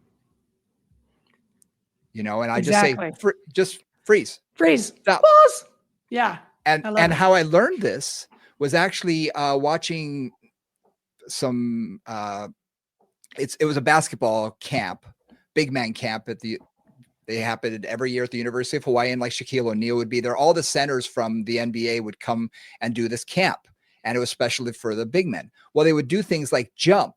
And I just say, Exactly. just freeze, Freeze. stop. Pause. Yeah. And I love and it. how I learned this was actually watching some. It was a basketball camp, big man camp They happened every year at the University of Hawaii, and like Shaquille O'Neal would be there. All the centers from the NBA would come and do this camp, and it was especially for the big men. Well, they would do things like jump,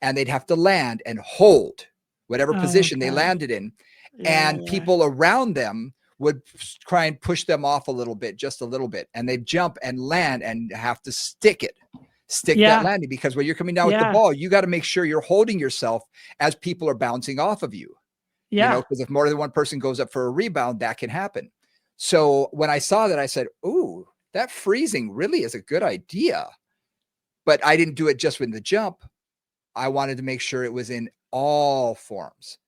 and they'd have to land and hold whatever position they Okay. landed in, Yeah. and Yeah. people around them would try and push them off a little bit, just a little bit, and they'd jump and land and have to stick that Yeah. landing, because when you're coming down with the Yeah. ball, you got to make sure you're holding yourself as people are bouncing off of you. Yeah. Because if more than one person goes up for a rebound, that can happen. So when I saw that, I said, "Ooh, that freezing really is a good idea." But I didn't do it just with the jump. I wanted to make sure it was in all forms,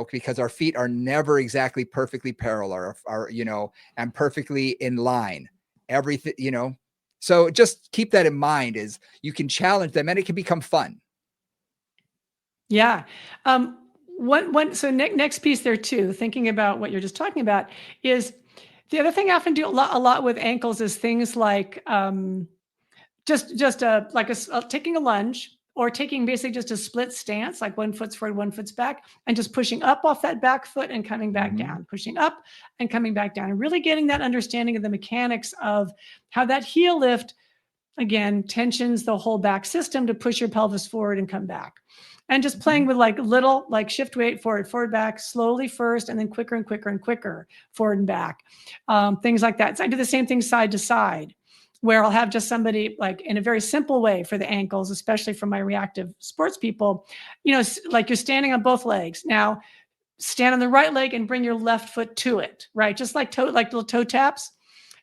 because our feet are never exactly perfectly parallel and perfectly in line. Everything. So just keep that in mind, is you can challenge them and it can become fun. Yeah. So next piece there too, thinking about what you're just talking about, is the other thing I often do a lot with ankles is things like taking a lunge, or taking basically just a split stance, like one foot's forward, one foot's back, and just pushing up off that back foot and coming back Mhm. down, pushing up and coming back down, and really getting that understanding of the mechanics of how that heel lift, again, tensions the whole back system to push your pelvis forward and come back. And just playing Mhm. with little shift weight, forward, back, slowly first, and then quicker and quicker and quicker, forward and back. Things like that. So I do the same thing side to side, where I'll have just somebody, like, in a very simple way for the ankles, especially for my reactive sports people, like you're standing on both legs. Now, stand on the right leg and bring your left foot to it, right? Just like little toe taps.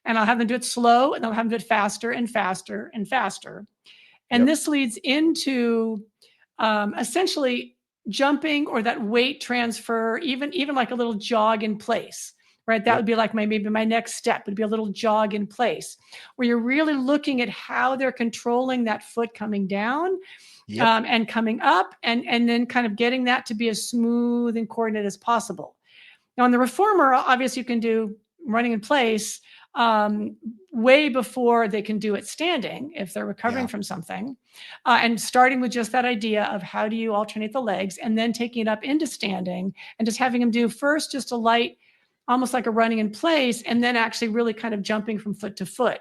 And I'll have them do it slow, and I'll have them do it faster and faster and faster. And Yep. this leads into essentially jumping, or that weight transfer, even like a little jog in place, right? That Yep. would be like maybe my next step would be a little jog in place, where you're really looking at how they're controlling that foot coming down, Yep. and coming up, and then kind of getting that to be as smooth and coordinated as possible. Now, on the reformer, obviously you can do running in place way before they can do it standing if they're recovering Yeah. from something, and starting with just that idea of how do you alternate the legs, and then taking it up into standing, and just having them do first just a light, almost like a running in place, and then actually really kind of jumping from foot to foot.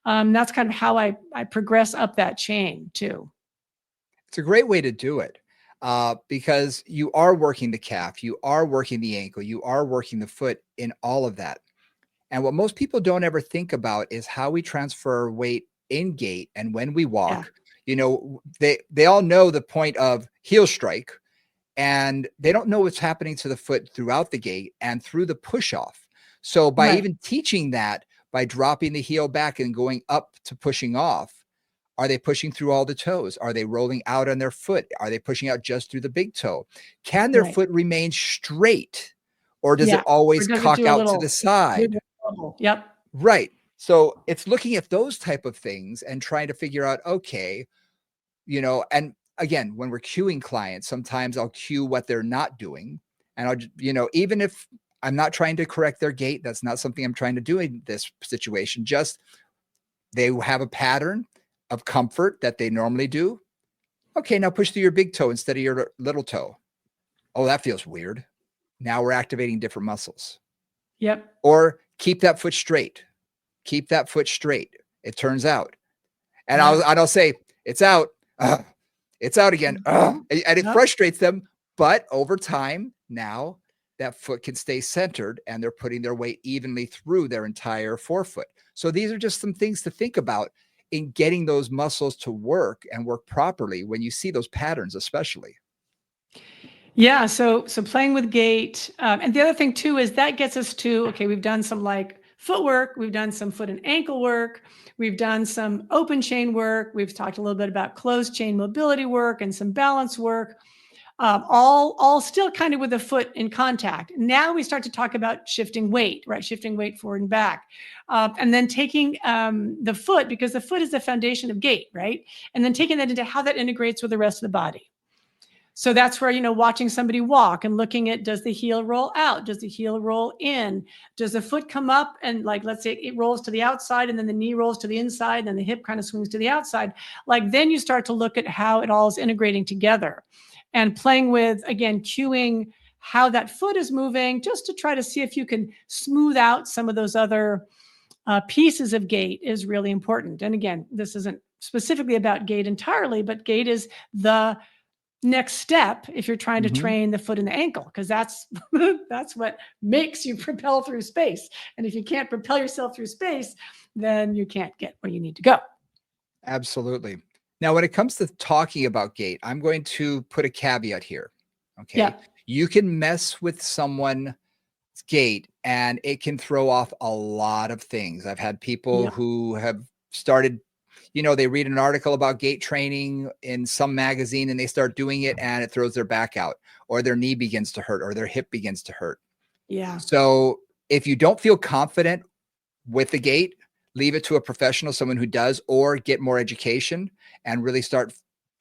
That's kind of how I progress up that chain too. It's a great way to do it, because you are working the calf, you are working the ankle, you are working the foot in all of that. And what most people don't ever think about is how we transfer weight in gait and when we Yeah. walk. They all know the point of heel strike, and they don't know what's happening to the foot throughout the gait and through the push off. So by Right. even teaching that, by dropping the heel back and going up to pushing off, are they pushing through all the toes? Are they rolling out on their foot? Are they pushing out just through the big toe? Can their Right. foot remain straight, or does it Yeah. Or always does it cock do a out to the little side? wiggle wobble? Yep. Right. So it's looking at those type of things and trying to figure out, okay, and again, when we're cueing clients, sometimes I'll cue what they're not doing. And even if I'm not trying to correct their gait, that's not something I'm trying to do in this situation. Just they have a pattern of comfort that they normally do. Okay, now push through your big toe instead of your little toe. Oh, that feels weird. Now we're activating different muscles. Yep. Or keep that foot straight. Keep that foot straight. It turns out. And Yeah. I'll say, it's out. It's out again. Mhm. And it Yep. frustrates them. But over time, now that foot can stay centered and they're putting their weight evenly through their entire forefoot. So these are just some things to think about in getting those muscles to work and work properly when you see those patterns, especially. Yeah, so playing with gait, and the other thing too is that gets us to, okay, we've done some like footwork, we've done some foot and ankle work, we've done some open chain work, we've talked a little bit about closed chain mobility work and some balance work, all still kind of with the foot in contact. Now we start to talk about shifting weight, right? Shifting weight forward and back, and then taking the foot, because the foot is the foundation of gait, right? And then taking that into how that integrates with the rest of the body. So that's where, watching somebody walk and looking at, does the heel roll out? Does the heel roll in? Does the foot come up and, like, let's say it rolls to the outside and then the knee rolls to the inside and then the hip kind of swings to the outside. Like, then you start to look at how it all is integrating together and playing with, again, cueing how that foot is moving, just to try to see if you can smooth out some of those other pieces of gait is really important. And again, this isn't specifically about gait entirely, but gait is the next step if you're trying to Mhm. train the foot and the ankle, because that's that's what makes you propel through space. And if you can't propel yourself through space, then you can't get where you need to go. Absolutely. Now, when it comes to talking about gait, I'm going to put a caveat here. Okay. Yeah. You can mess with someone's gait and it can throw off a lot of things. I've had people Yep. who have started, they read an article about gait training in some magazine and they start doing it and it throws their back out, or their knee begins to hurt, or their hip begins to hurt. Yeah. So if you don't feel confident with the gait, leave it to a professional, someone who does, or get more education and really start,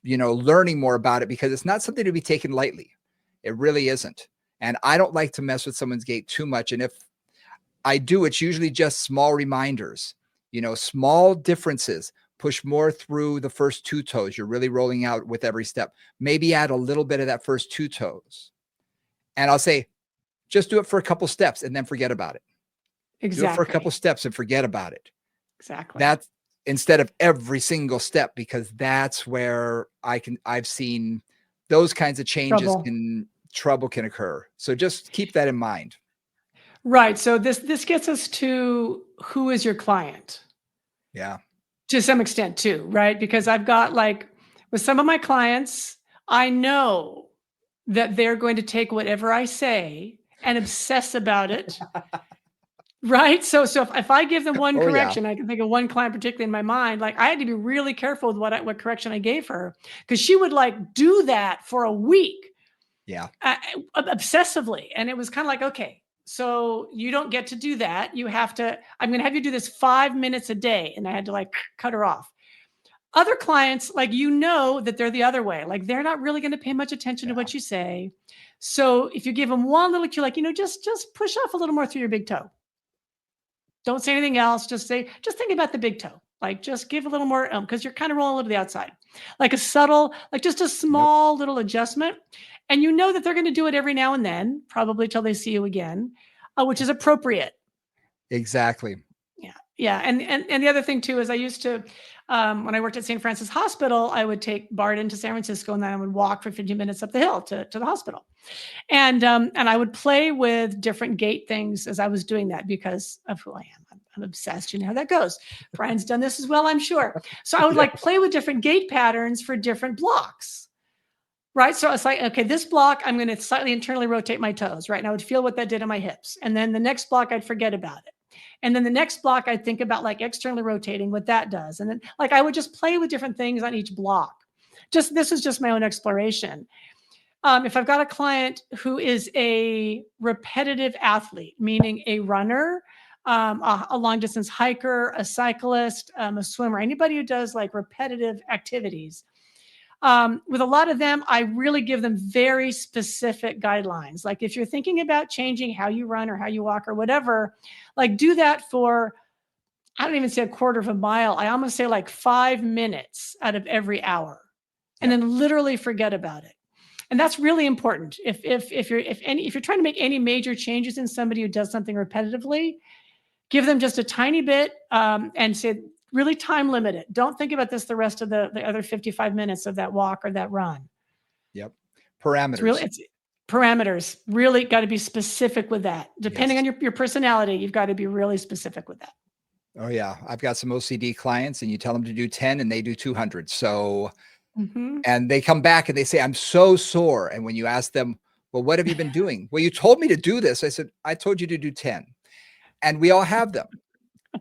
learning more about it, because it's not something to be taken lightly. It really isn't. And I don't like to mess with someone's gait too much. And if I do, it's usually just small reminders, small differences. Push more through the first two toes. You're really rolling out with every step. Maybe add a little bit of that first two toes. And I'll say, just do it for a couple steps and then forget about it. Do it for a couple Exactly. steps and forget about it. Exactly. That's instead of every single step, because that's where I've seen those kinds of changes Trouble. trouble can occur. So just keep that in mind. Right. So this gets us to, who is your client? Yeah. To some extent too, right? Because I've got, like, with some of my clients, I know that they're going to take whatever I say and obsess about it. Right. So if I give them one Oh yeah. correction, I can think of one client particularly in my mind. Like, I had to be really careful with what correction I gave her, because she would, like, do that for a week, Yeah. obsessively, and it was kind of like, okay, so you don't get to do that. You have to. I'm going to have you do this 5 minutes a day, and I had to, like, cut her off. Other clients, like, that they're the other way. Like, they're not really going to pay much attention to Yeah. what you say. So if you give them one little cue, like, just push off a little more through your big toe. Don't say anything else. Just think about the big toe. Like, just give a little more, because you're kind of rolling a little to the outside. Like a subtle, like just a Yep. small little adjustment. And you know that they're going to do it every now and then, probably till they see you again, which is appropriate. Exactly. Yeah. Yeah. And the other thing too, is I used to, when I worked at St. Francis Hospital, I would take Bart into San Francisco and then I would walk for 15 minutes up the hill to the hospital. And I would play with different gait things as I was doing that because of who I am. I'm obsessed. You know how that goes. Brian's done this as well, I'm sure. So I would Yeah. like play with different gait patterns for different blocks. Right. So it's like, okay, this block, I'm going to slightly internally rotate my toes. Right. And I would feel what that did in my hips. And then the next block, I'd forget about it. And then the next block, I'd think about like externally rotating what that does. And then like I would just play with different things on each block. This is just my own exploration. If I've got a client who is a repetitive athlete, meaning a runner, a long distance hiker, a cyclist, a swimmer, anybody who does like repetitive activities, with a lot of them, I really give them very specific guidelines. Like if you're thinking about changing how you run or how you walk or whatever, like do that for, I don't even say a quarter of a mile. I almost say like 5 minutes out of every hour, and Yep. then literally forget about it. And that's really important. If you're trying to make any major changes in somebody who does something repetitively, give them just a tiny bit, and say, really time limit it. Don't think about this the rest of the other 55 minutes of that walk or that run. Yep. It's Parameters. parameters. Really got to be specific with that. Depending on Yes. your personality, you've got to be really specific with that. Oh yeah. I've got some OCD clients and you tell them to do 10 and they do 200. So, Mhm. and they come back and they say, I'm so sore. And when you ask them, well, what have you been doing? Well, you told me to do this. I said, I told you to do 10. And we all have them.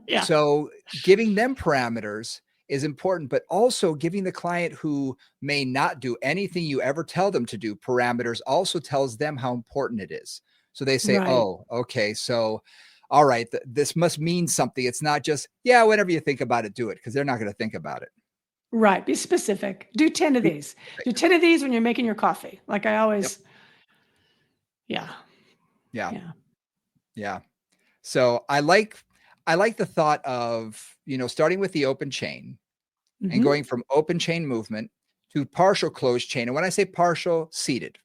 Yeah. So giving them parameters is important, but also giving the client who may not do anything you ever tell them to do parameters also tells them how important it is. So they say, Right. oh, okay. So, all right, this must mean something. It's not just, yeah, whenever you think about it, do it, because they're not going to think about it. Right. Be specific. Do 10 of Be these. Do specific. 10 of these when you're making your coffee. Like I Yep. always, yeah. Yeah. Yeah. Yeah. So I like the thought of, starting with the open chain and Hmm. going from open chain movement to partial closed chain. And when I say partial, seated,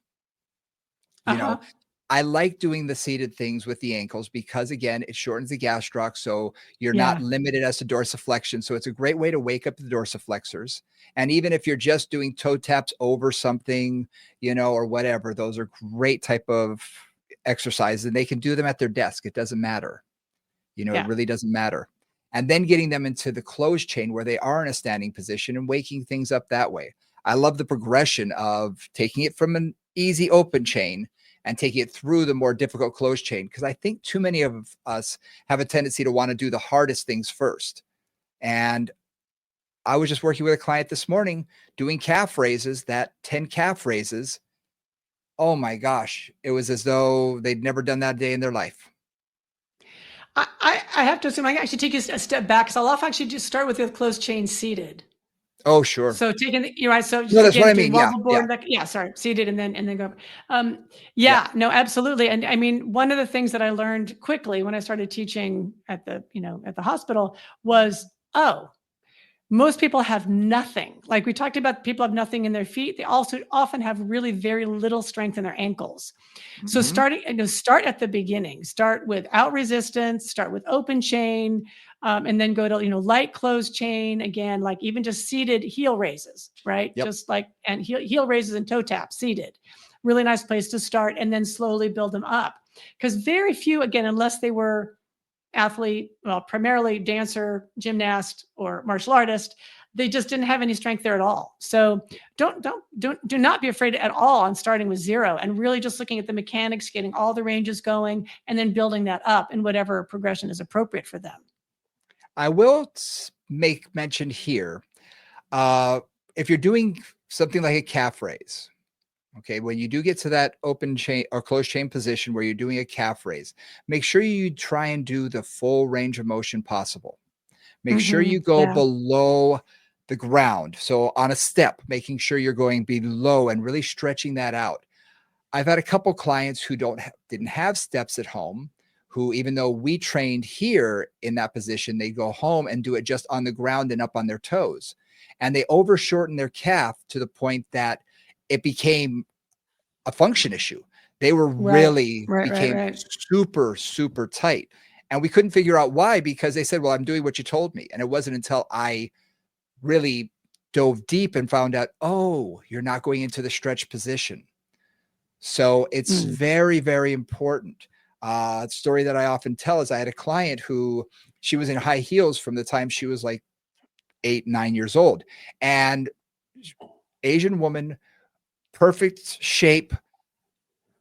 you know, Uh-huh. I like doing the seated things with the ankles because again, it shortens the gastroc. So you're not Yeah. limited as to dorsiflexion. So it's a great way to wake up the dorsiflexors. And even if you're just doing toe taps over something, or whatever, those are great type of exercises and they can do them at their desk. It doesn't matter. It Yeah. really doesn't matter. And then getting them into the closed chain where they are in a standing position and waking things up that way. I love the progression of taking it from an easy open chain and taking it through the more difficult closed chain. Because I think too many of us have a tendency to want to do the hardest things first. And I was just working with a client this morning doing calf raises, that 10 calf raises. Oh my gosh. It was as though they'd never done that a day in their life. I have to assume I can actually take a step back because I'll often actually just start with the closed chain seated. Oh, sure. So taking you're right. So No, just that's what again I doing mean. Yeah. wobble Yeah. board, like yeah, sorry, seated and then go. Yeah. Yeah, no, absolutely. And I mean, one of the things that I learned quickly when I started teaching at the hospital was, oh, most people have nothing. Like we talked about, people have nothing in their feet. They also often have really very little strength in their ankles. So Mhm. start at the beginning. Start without resistance. Start with open chain, and then go to light closed chain again. Like even just seated heel raises, right? Yep. Just like and heel raises and toe taps seated. Really nice place to start, and then slowly build them up. Because very few, again, unless they were athlete, well, primarily dancer, gymnast, or martial artist, they just didn't have any strength there at all. So do not be afraid at all on starting with zero and really just looking at the mechanics, getting all the ranges going, and then building that up in whatever progression is appropriate for them. I will make mention here, uh, if you're doing something like a calf raise, okay, when you do get to that open chain or closed chain position where you're doing a calf raise, make sure you try and do the full range of motion possible. Make sure you go Yeah. below the ground. So on a step, making sure you're going below and really stretching that out. I've had a couple clients who didn't have steps at home, who even though we trained here in that position, they go home and do it just on the ground and up on their toes. And they overshorten their calf to the point that it became a function issue. They were Right. really Right. Right. became Right. super, super tight. And we couldn't figure out why, because they said, well, I'm doing what you told me. And it wasn't until I really dove deep and found out, oh, you're not going into the stretch position. So it's very, very important. Story that I often tell is I had a client who she was in high heels from the time she was like 8, 9 years old, and Asian woman, perfect shape.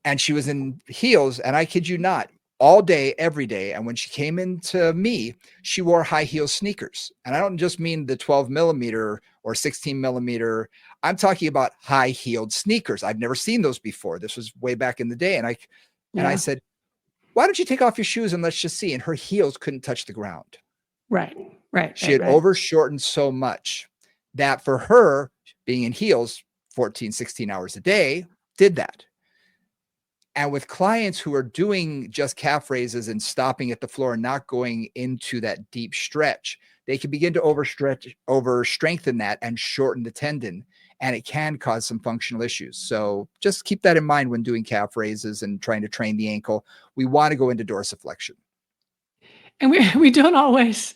And she was in heels, and I kid you not, all day, every day. And when she came into me, she wore high heel sneakers. And I don't just mean the 12 millimeter or 16 millimeter. I'm talking about high heeled sneakers. I've never seen those before. This was way back in the day. And I said, why don't you take off your shoes and let's just see? And her heels couldn't touch the ground. Right. She had over-shortened so much that for her, being in heels 14, 16 hours a day, did that. And with clients who are doing just calf raises and stopping at the floor and not going into that deep stretch, they can begin to overstrengthen that and shorten the tendon, and it can cause some functional issues. So just keep that in mind when doing calf raises and trying to train the ankle. We want to go into dorsiflexion. And we don't always,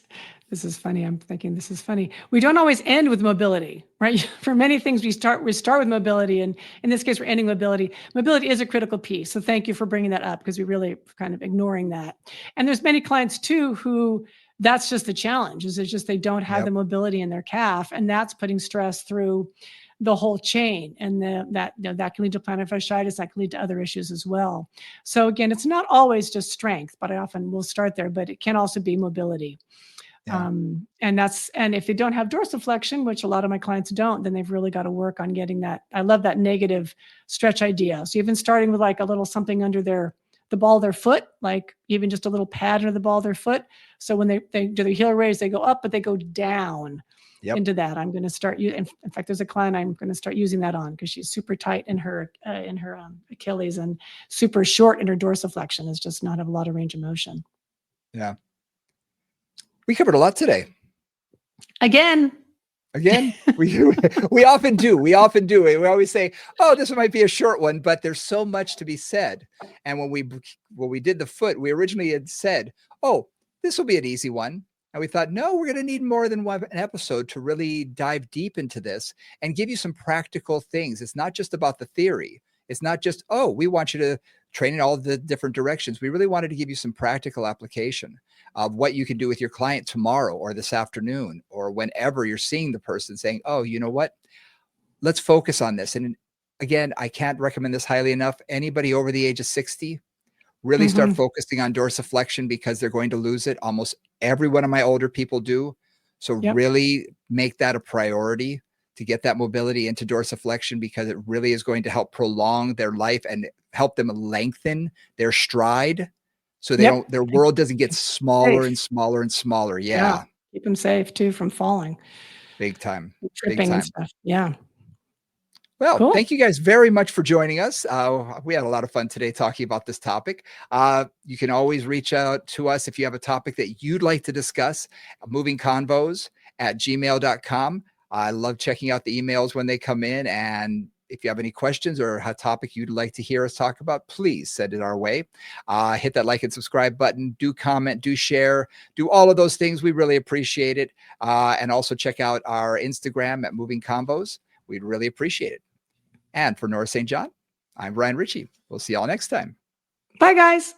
this is funny. I'm thinking this is funny. We don't always end with mobility, right? For many things, we start with mobility. And in this case, we're ending mobility. Mobility is a critical piece. So thank you for bringing that up, because we really kind of ignoring that. And there's many clients too, who that's just the challenge, is it's just, they don't have the mobility in their calf, and that's putting stress through the whole chain, and that can lead to plantar fasciitis. That can lead to other issues as well. So again, it's not always just strength, but I often will start there, but it can also be mobility. Yeah. And if they don't have dorsiflexion, which a lot of my clients don't, then they've really got to work on getting that. I love that negative stretch idea. So even starting with like a little something under the ball of their foot, like even just a little pad under the ball of their foot. So when they do their heel raise, they go up, but they go down into that. I'm going to start in fact, there's a client I'm going to start using that on, because she's super tight in her Achilles and super short in her dorsiflexion. Is just not have a lot of range of motion. Yeah. We covered a lot today. Again, we often do. We always say, oh, this might be a short one, but there's so much to be said. And when we did the foot, we originally had said, oh, this will be an easy one. And we thought, no, we're going to need more than an episode to really dive deep into this and give you some practical things. It's not just about the theory. It's not just, oh, we want you to train in all the different directions. We really wanted to give you some practical application of what you can do with your client tomorrow or this afternoon, or whenever you're seeing the person, saying, oh, you know what? Let's focus on this. And again, I can't recommend this highly enough. Anybody over the age of 60, really start focusing on dorsiflexion, because they're going to lose it. Almost every one of my older people do. So really make that a priority to get that mobility into dorsiflexion, because it really is going to help prolong their life and help them lengthen their stride, so they their world doesn't get smaller and smaller and smaller. Yeah. Keep them safe too from falling. Big time. Tripping and stuff. Yeah. Well, thank you guys very much for joining us. We had a lot of fun today talking about this topic. You can always reach out to us if you have a topic that you'd like to discuss. movingconvos@gmail.com. I love checking out the emails when they come in. And if you have any questions or a topic you'd like to hear us talk about, please send it our way. Hit that like and subscribe button. Do comment, do share, do all of those things. We really appreciate it. And also check out our Instagram at Moving Convos. We'd really appreciate it. And for Nora St. John, I'm Brian Ritchie. We'll see y'all next time. Bye, guys.